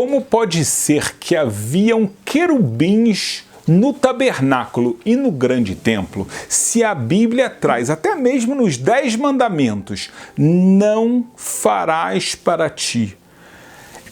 Como pode ser que haviam querubins no tabernáculo e no grande templo, se a Bíblia traz, até mesmo nos 10 mandamentos, não farás para ti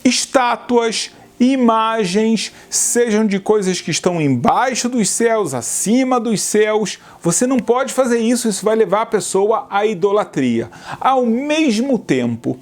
estátuas, imagens, sejam de coisas que estão embaixo dos céus, acima dos céus. Você não pode fazer isso, isso vai levar a pessoa à idolatria. Ao mesmo tempo,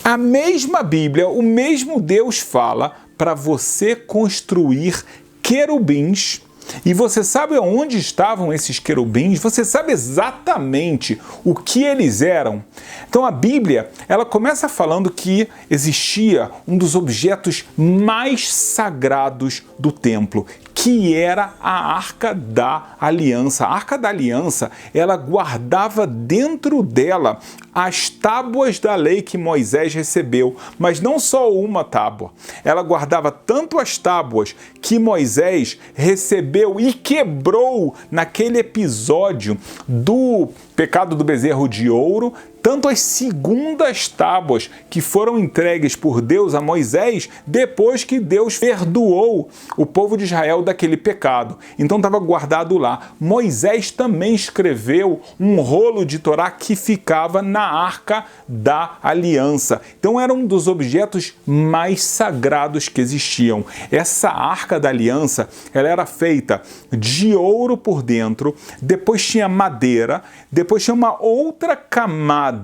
a mesma Bíblia, o mesmo Deus fala para você construir querubins. E você sabe onde estavam esses querubins? Você sabe exatamente o que eles eram? Então a Bíblia, ela começa falando que existia um dos objetos mais sagrados do templo, que era a Arca da Aliança. A Arca da Aliança, ela guardava dentro dela as tábuas da lei que Moisés recebeu, mas não só uma tábua. Ela guardava tanto as tábuas que Moisés recebeu e quebrou naquele episódio do pecado do bezerro de ouro, tanto as segundas tábuas que foram entregues por Deus a Moisés depois que Deus perdoou o povo de Israel daquele pecado. Então estava guardado lá. Moisés também escreveu um rolo de Torá que ficava na Arca da Aliança. Então era um dos objetos mais sagrados que existiam. Essa Arca da Aliança, ela era feita de ouro por dentro, depois tinha madeira, depois tinha uma outra camada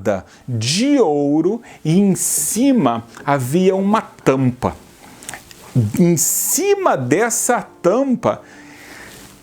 de ouro e em cima havia uma tampa. Em cima dessa tampa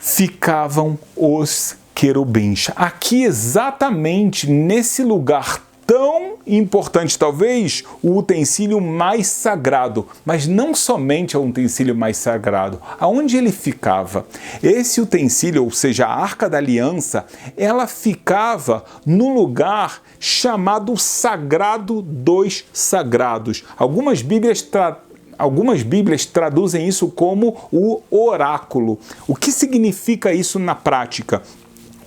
ficavam os querubins. Aqui exatamente nesse lugar tão importante, talvez o utensílio mais sagrado, mas não somente o utensílio mais sagrado. Aonde ele ficava? Esse utensílio, ou seja, a Arca da Aliança, ela ficava no lugar chamado Sagrado dos Sagrados. Algumas Bíblias traduzem isso como o oráculo. O que significa isso na prática?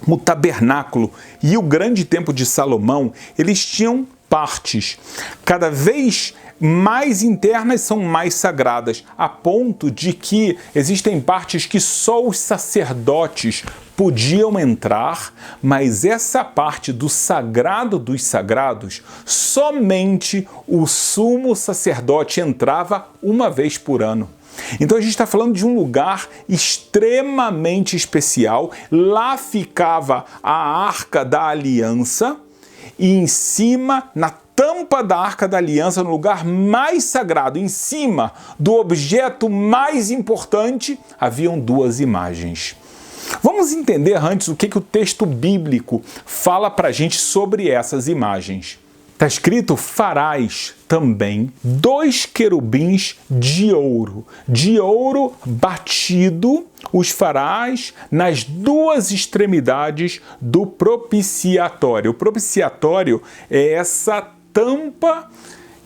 O tabernáculo e o grande templo de Salomão, eles tinham partes. Cada vez mais internas são mais sagradas, a ponto de que existem partes que só os sacerdotes podiam entrar, mas essa parte do sagrado dos sagrados, somente o sumo sacerdote entrava uma vez por ano. Então a gente está falando de um lugar extremamente especial. Lá ficava a Arca da Aliança e em cima, na tampa da Arca da Aliança, no lugar mais sagrado, em cima do objeto mais importante, haviam duas imagens. Vamos entender antes o que o texto bíblico fala para a gente sobre essas imagens. Está escrito: farás também 2 querubins de ouro batido, os farás nas 2 extremidades do propiciatório. O propiciatório é essa tampa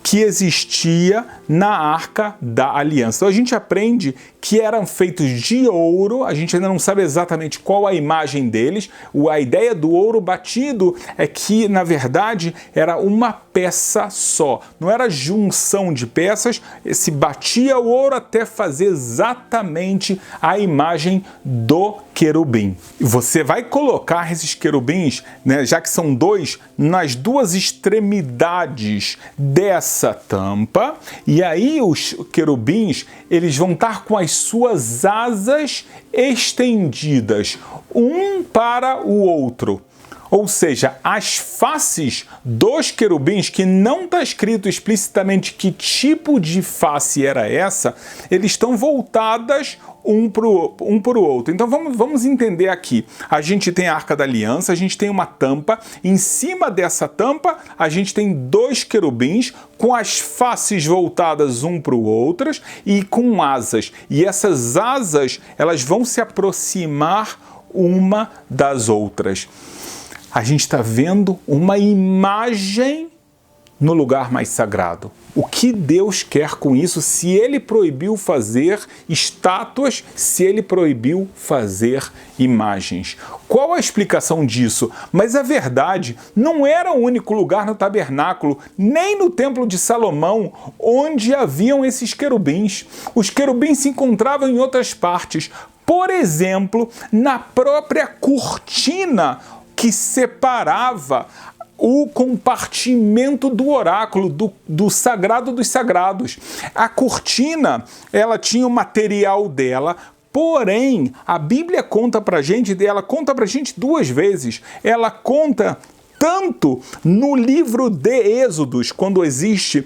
que existia na Arca da Aliança. Então a gente aprende que eram feitos de ouro, a gente ainda não sabe exatamente qual a imagem deles. A ideia do ouro batido é que, na verdade, era uma peça só. Não era junção de peças, se batia o ouro até fazer exatamente a imagem do querubim. Você vai colocar esses querubins, né, já que são 2, nas 2 extremidades dessa tampa, e aí os querubins, eles vão estar com as suas asas estendidas, um para o outro. Ou seja, as faces dos querubins, que não está escrito explicitamente que tipo de face era essa, eles estão voltadas um para o outro. Então vamos entender aqui. A gente tem a Arca da Aliança, a gente tem uma tampa, em cima dessa tampa a gente tem 2 querubins com as faces voltadas um para o outro e com asas. E essas asas, elas vão se aproximar uma das outras. A gente está vendo uma imagem no lugar mais sagrado. O que Deus quer com isso se ele proibiu fazer estátuas, se ele proibiu fazer imagens? Qual a explicação disso? Mas a verdade, não era o único lugar no tabernáculo, nem no templo de Salomão, onde haviam esses querubins. Os querubins se encontravam em outras partes. Por exemplo, na própria cortina que separava o compartimento do oráculo, do sagrado dos sagrados. A cortina, ela tinha o material dela, porém, a Bíblia conta pra gente, ela conta pra gente duas vezes. Ela conta tanto no livro de Êxodos, quando existe,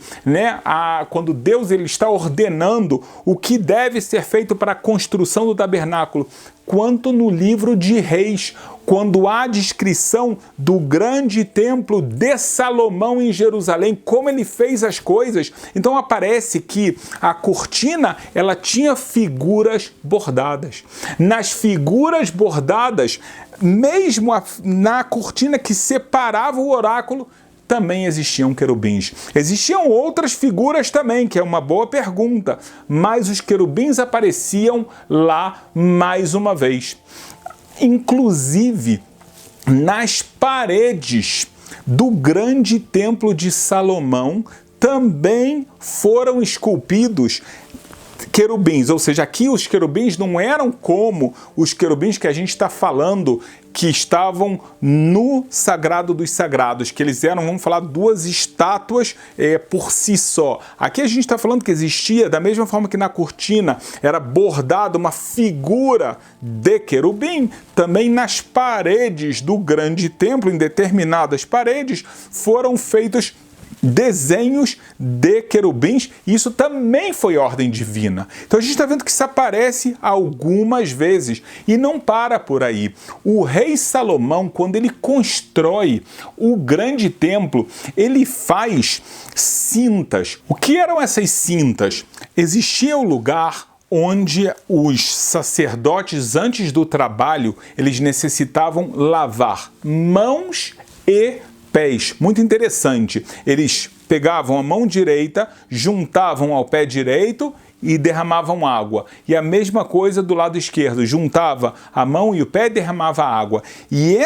quando Deus ele está ordenando o que deve ser feito para a construção do tabernáculo, quanto no livro de Reis, quando há descrição do grande templo de Salomão em Jerusalém, como ele fez as coisas. Então aparece que a cortina, ela tinha figuras bordadas. Nas figuras bordadas, mesmo na cortina que separava o oráculo, também existiam querubins. Existiam outras figuras também, que é uma boa pergunta, mas os querubins apareciam lá mais uma vez. Inclusive, nas paredes do grande templo de Salomão também foram esculpidos querubins, ou seja, aqui os querubins não eram como os querubins que a gente está falando que estavam no Sagrado dos Sagrados, que eles eram, vamos falar, duas estátuas por si só. Aqui a gente está falando que existia, da mesma forma que na cortina era bordada uma figura de querubim, também nas paredes do grande templo, em determinadas paredes, foram feitos desenhos de querubins, e isso também foi ordem divina. Então a gente está vendo que isso aparece algumas vezes e não para por aí. O rei Salomão, quando ele constrói o grande templo, ele faz cintas. O que eram essas cintas? Existia um lugar onde os sacerdotes, antes do trabalho, eles necessitavam lavar mãos e pés. Muito interessante. Eles pegavam a mão direita, juntavam ao pé direito e derramavam água. E a mesma coisa do lado esquerdo, juntava a mão e o pé e derramava água. E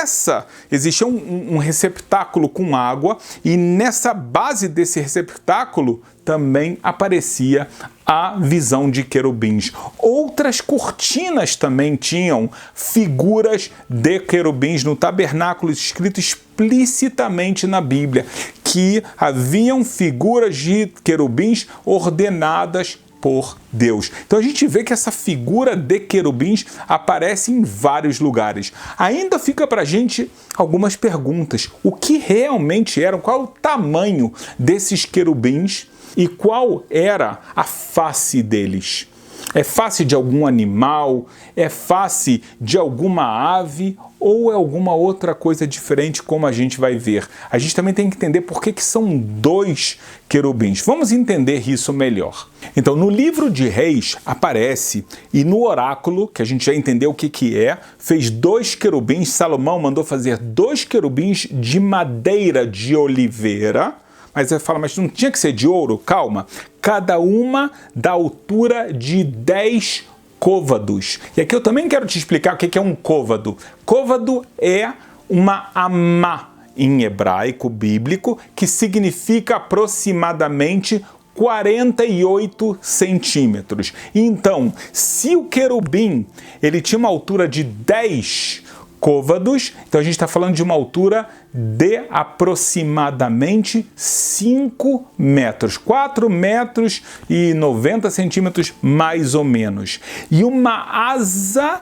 existia um receptáculo com água, e nessa base desse receptáculo também aparecia a visão de querubins. Outras cortinas também tinham figuras de querubins no tabernáculo, escrito explicitamente na Bíblia, que haviam figuras de querubins ordenadas por Deus. Então a gente vê que essa figura de querubins aparece em vários lugares. Ainda fica pra gente algumas perguntas. O que realmente eram? Qual o tamanho desses querubins? E qual era a face deles? É face de algum animal? É face de alguma ave? Ou é alguma outra coisa diferente, como a gente vai ver? A gente também tem que entender por que são dois querubins. Vamos entender isso melhor. Então, no livro de Reis aparece, e no oráculo, que a gente já entendeu o que é, fez dois querubins. Salomão mandou fazer dois querubins de madeira de oliveira. Mas você fala, mas não tinha que ser de ouro? Calma. Cada uma da altura de 10 côvados. E aqui eu também quero te explicar o que é um côvado. Côvado é uma amá em hebraico bíblico, que significa aproximadamente 48 centímetros. Então, se o querubim ele tinha uma altura de 10 côvados, então a gente está falando de uma altura de aproximadamente 5 metros, 4 metros e 90 centímetros mais ou menos. E uma asa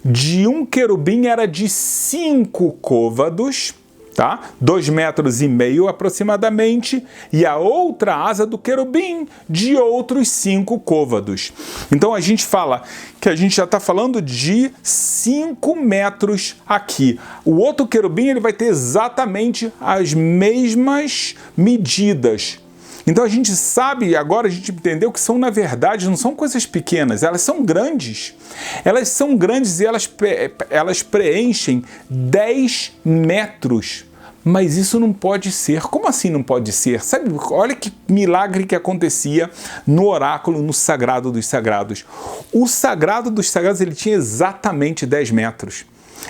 de um querubim era de 5 côvados, tá? 2,5 metros aproximadamente, e a outra asa do querubim de outros 5 côvados. Então a gente fala que a gente já está falando de 5 metros aqui. O outro querubim ele vai ter exatamente as mesmas medidas. Então a gente sabe, agora a gente entendeu que são, na verdade, não são coisas pequenas, elas são grandes. Elas são grandes e elas preenchem 10 metros mas isso não pode ser. Como assim não pode ser? Sabe, olha que milagre que acontecia no oráculo, no Sagrado dos Sagrados. O Sagrado dos Sagrados, ele tinha exatamente 10 metros.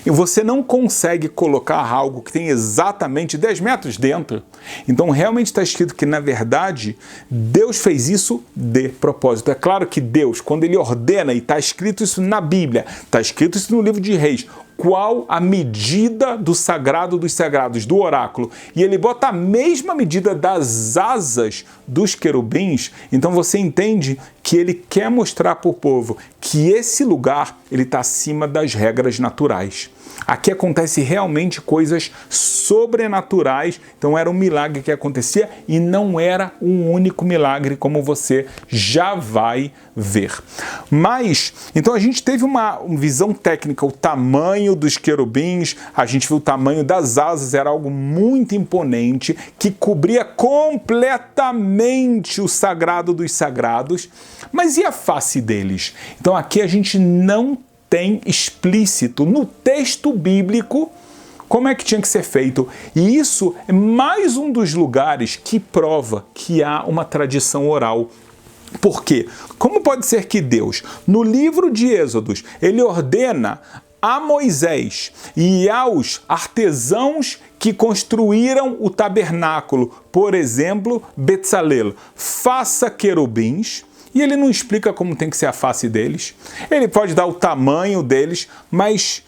E você não consegue colocar algo que tem exatamente 10 metros dentro. Então, realmente está escrito que, na verdade, Deus fez isso de propósito. É claro que Deus, quando Ele ordena, e está escrito isso na Bíblia, está escrito isso no livro de Reis, qual a medida do Sagrado dos Sagrados, do oráculo, e ele bota a mesma medida das asas dos querubins, então você entende que ele quer mostrar para o povo que esse lugar ele está acima das regras naturais. Aqui acontece realmente coisas sobrenaturais, então era um milagre que acontecia e não era um único milagre, como você já vai ver. Mas, então a gente teve uma visão técnica, o tamanho dos querubins, a gente viu o tamanho das asas, era algo muito imponente, que cobria completamente o sagrado dos sagrados. Mas e a face deles? Então aqui a gente não tem explícito no texto bíblico como é que tinha que ser feito. E isso é mais um dos lugares que prova que há uma tradição oral. Por quê? Como pode ser que Deus, no livro de Êxodos, ele ordena a Moisés e aos artesãos que construíram o tabernáculo, por exemplo, Betzalel, faça querubins, e ele não explica como tem que ser a face deles. Ele pode dar o tamanho deles, mas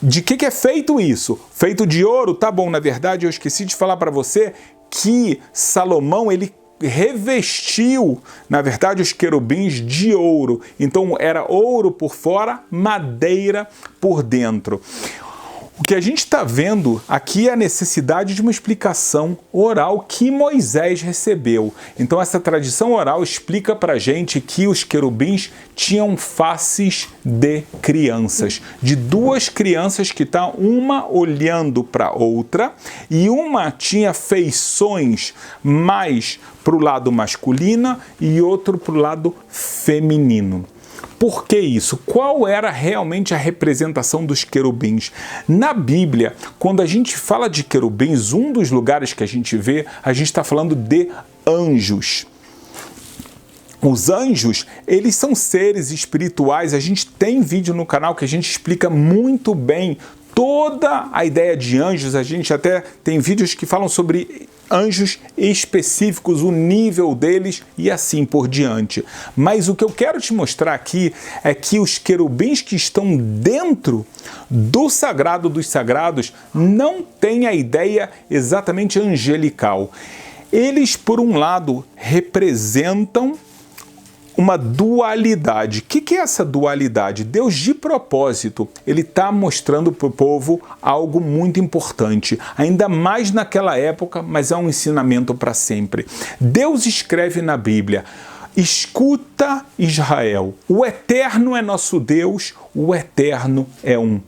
de que é feito isso? Feito de ouro? Tá bom, na verdade eu esqueci de falar para você que Salomão, ele revestiu, na verdade, os querubins de ouro. Então era ouro por fora, madeira por dentro. O que a gente está vendo aqui é a necessidade de uma explicação oral que Moisés recebeu. Então essa tradição oral explica para a gente que os querubins tinham faces de crianças, de duas crianças que estão uma olhando para outra, e uma tinha feições mais para o lado masculino e outro para o lado feminino. Por que isso? Qual era realmente a representação dos querubins? Na Bíblia, quando a gente fala de querubins, um dos lugares que a gente vê, a gente está falando de anjos. Os anjos, eles são seres espirituais. A gente tem vídeo no canal que a gente explica muito bem toda a ideia de anjos. A gente até tem vídeos que falam sobre anjos específicos, o nível deles e assim por diante. Mas o que eu quero te mostrar aqui é que os querubins que estão dentro do Sagrado dos Sagrados não têm a ideia exatamente angelical. Eles, por um lado, representam uma dualidade. O que é essa dualidade? Deus, de propósito, ele está mostrando para o povo algo muito importante, ainda mais naquela época, mas é um ensinamento para sempre. Deus escreve na Bíblia: escuta, Israel, o Eterno é nosso Deus, o Eterno é um.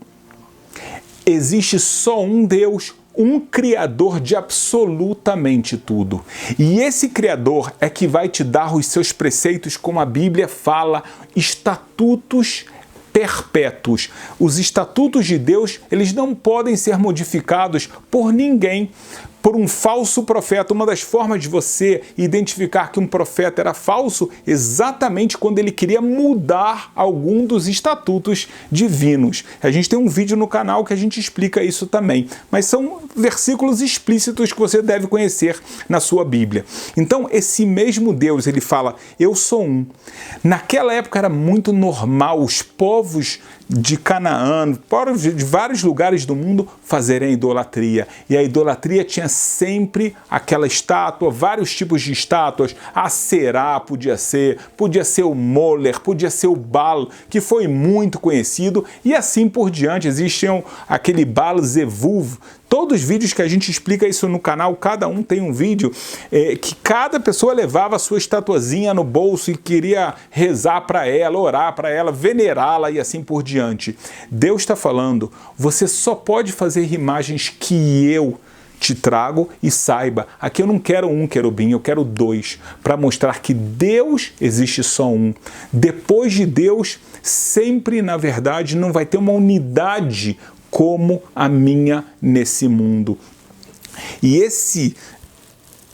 Existe só um Deus, um Criador de absolutamente tudo. E esse Criador é que vai te dar os seus preceitos, como a Bíblia fala, estatutos perpétuos. Os estatutos de Deus, eles não podem ser modificados por ninguém, por um falso profeta. Uma das formas de você identificar que um profeta era falso, exatamente quando ele queria mudar algum dos estatutos divinos. A gente tem um vídeo no canal que a gente explica isso também, mas são versículos explícitos que você deve conhecer na sua Bíblia. Então, esse mesmo Deus, ele fala: eu sou um. Naquela época era muito normal os povos de Canaã, povos de vários lugares do mundo, fazerem idolatria. E a idolatria tinha sempre aquela estátua, vários tipos de estátuas. A Será podia ser o Moller, podia ser o Baal, que foi muito conhecido, e assim por diante. Existiam aquele Baal Zevuv. Todos os vídeos que a gente explica isso no canal, cada um tem um vídeo que cada pessoa levava a sua estatuazinha no bolso e queria rezar para ela, orar para ela, venerá-la e assim por diante. Deus está falando: você só pode fazer imagens que eu te trago, e saiba, aqui eu não quero um querubim, eu quero dois, para mostrar que Deus existe só um. Depois de Deus, sempre, na verdade, não vai ter uma unidade como a minha nesse mundo. E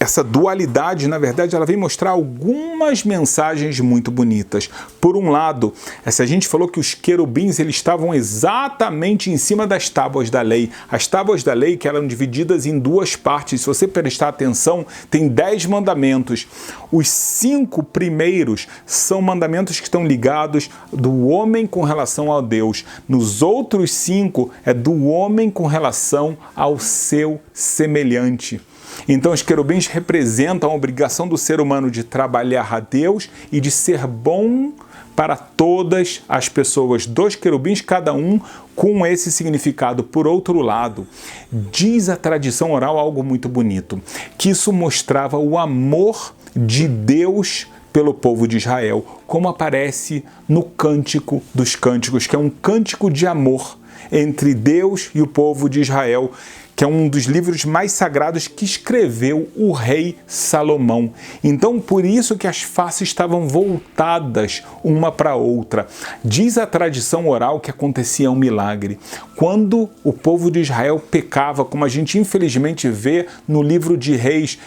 essa dualidade, na verdade, ela vem mostrar algumas mensagens muito bonitas. Por um lado, a gente falou que os querubins eles estavam exatamente em cima das tábuas da lei. As tábuas da lei que eram divididas em duas partes. Se você prestar atenção, tem 10 mandamentos. Os 5 primeiros são mandamentos que estão ligados do homem com relação a Deus. Nos outros 5 é do homem com relação ao seu semelhante. Então os querubins representam a obrigação do ser humano de trabalhar a Deus e de ser bom para todas as pessoas. 2 querubins, cada um com esse significado. Por outro lado, diz a tradição oral algo muito bonito, que isso mostrava o amor de Deus pelo povo de Israel, como aparece no Cântico dos Cânticos, que é um cântico de amor entre Deus e o povo de Israel, que é um dos livros mais sagrados que escreveu o rei Salomão. Então, por isso que as faces estavam voltadas uma para a outra. Diz a tradição oral que acontecia um milagre. Quando o povo de Israel pecava, como a gente infelizmente vê no livro de Reis,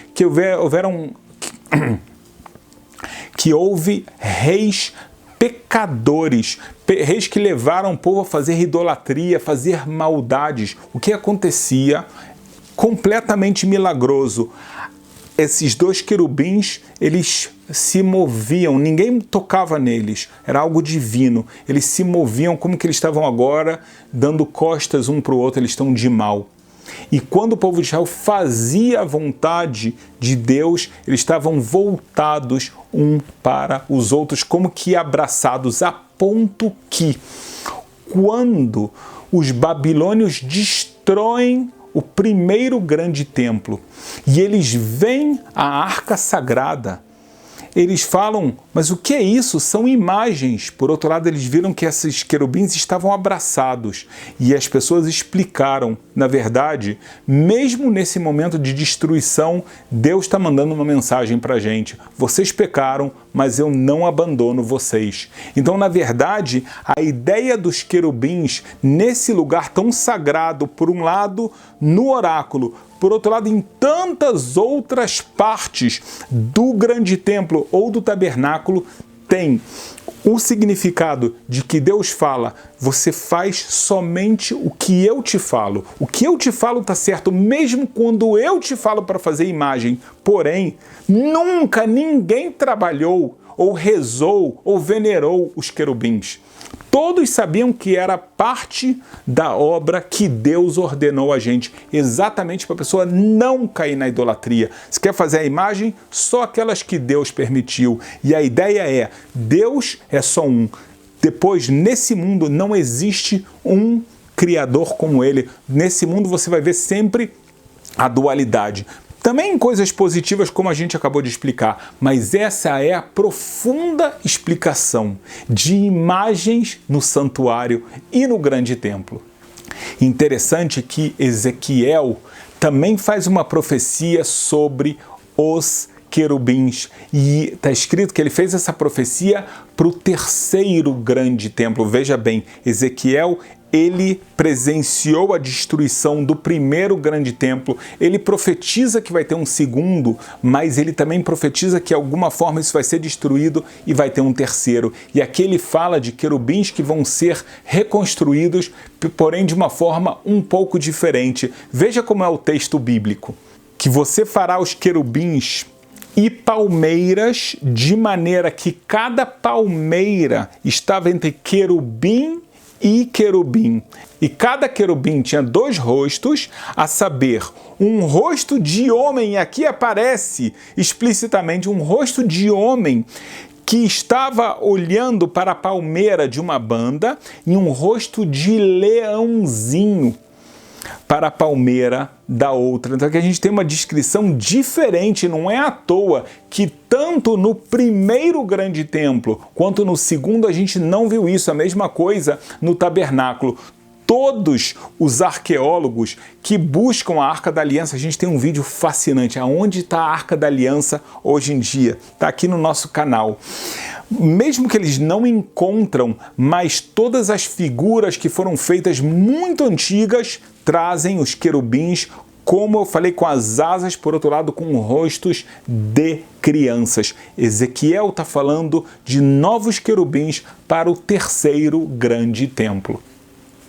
que houve reis pecadores, reis que levaram o povo a fazer idolatria, a fazer maldades. O que acontecia? Completamente milagroso. Esses 2 querubins, eles se moviam, ninguém tocava neles, era algo divino. Eles se moviam como que eles estavam agora, dando costas um para o outro, eles estão de mal. E quando o povo de Israel fazia a vontade de Deus, eles estavam voltados um para os outros, como que abraçados, a ponto que, quando os babilônios destroem o primeiro grande templo e eles veem a arca sagrada, eles falam, mas o que é isso? São imagens. Por outro lado, eles viram que esses querubins estavam abraçados. E as pessoas explicaram, na verdade, mesmo nesse momento de destruição, Deus está mandando uma mensagem para a gente. Vocês pecaram, mas eu não abandono vocês. Então, na verdade, a ideia dos querubins nesse lugar tão sagrado, por um lado, no oráculo, por outro lado, em tantas outras partes do grande templo ou do tabernáculo, tem o significado de que Deus fala, você faz somente o que eu te falo. O que eu te falo está certo, mesmo quando eu te falo para fazer imagem. Porém, nunca ninguém trabalhou, ou rezou, ou venerou os querubins. Todos sabiam que era parte da obra que Deus ordenou a gente, exatamente para a pessoa não cair na idolatria. Se quer fazer a imagem, só aquelas que Deus permitiu. E a ideia é, Deus é só um. Depois, nesse mundo, não existe um Criador como Ele. Nesse mundo você vai ver sempre a dualidade. Também em coisas positivas, como a gente acabou de explicar, mas essa é a profunda explicação de imagens no santuário e no grande templo. Interessante que Ezequiel também faz uma profecia sobre os querubins, e está escrito que ele fez essa profecia para o terceiro grande templo. Veja bem, Ezequiel, ele presenciou a destruição do primeiro grande templo, ele profetiza que vai ter um segundo, mas ele também profetiza que de alguma forma isso vai ser destruído e vai ter um terceiro. E aqui ele fala de querubins que vão ser reconstruídos, porém de uma forma um pouco diferente. Veja como é o texto bíblico, que você fará os querubins e palmeiras, de maneira que cada palmeira estava entre querubim e querubim. E cada querubim tinha 2 rostos, a saber, um rosto de homem, e aqui aparece explicitamente um rosto de homem que estava olhando para a palmeira de uma banda, e um rosto de leãozinho para a palmeira da outra. Então aqui a gente tem uma descrição diferente, não é à toa que tanto no primeiro grande templo quanto no segundo a gente não viu isso, a mesma coisa no tabernáculo. Todos os arqueólogos que buscam a Arca da Aliança, a gente tem um vídeo fascinante, aonde está a Arca da Aliança hoje em dia, está aqui no nosso canal. Mesmo que eles não encontram, mas todas as figuras que foram feitas muito antigas trazem os querubins como eu falei, com as asas, por outro lado, com rostos de crianças. Ezequiel está falando de novos querubins para o terceiro grande templo.